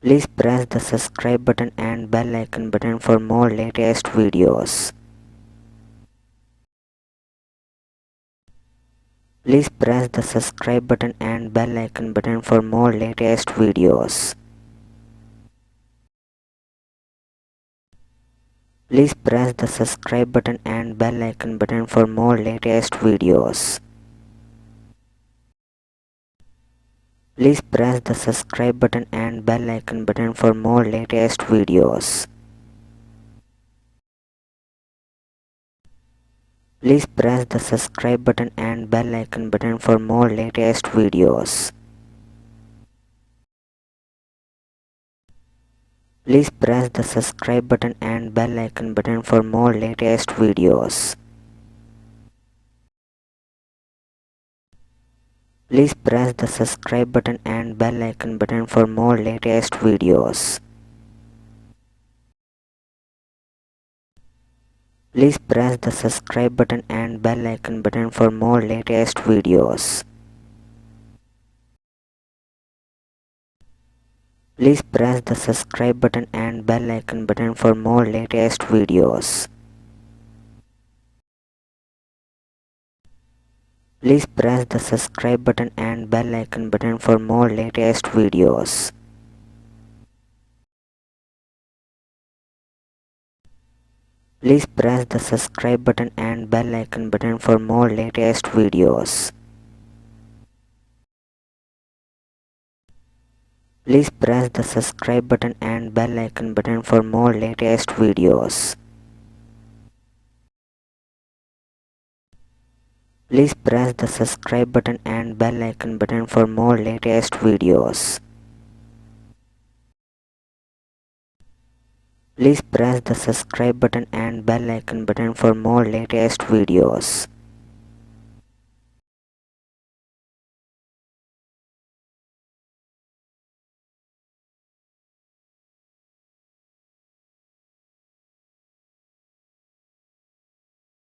Please press the subscribe button and bell icon button for more latest videos. Please press the subscribe button and bell icon button for more latest videos. Please press the subscribe button and bell icon button for more latest videos. Please press the subscribe button and bell icon button for more latest videos. Please press the subscribe button and bell icon button for more latest videos. Please press the subscribe button and bell icon button for more latest videos. Please press the subscribe button and bell icon button for more latest videos. Please press the subscribe button and bell icon button for more latest videos. Please press the subscribe button and bell icon button for more latest videos. Please press the subscribe button and bell icon button for more latest videos. Please press the subscribe button and bell icon button for more latest videos. Please press the subscribe button and bell icon button for more latest videos. Please press the subscribe button and bell icon button for more latest videos. Please press the subscribe button and bell icon button for more latest videos.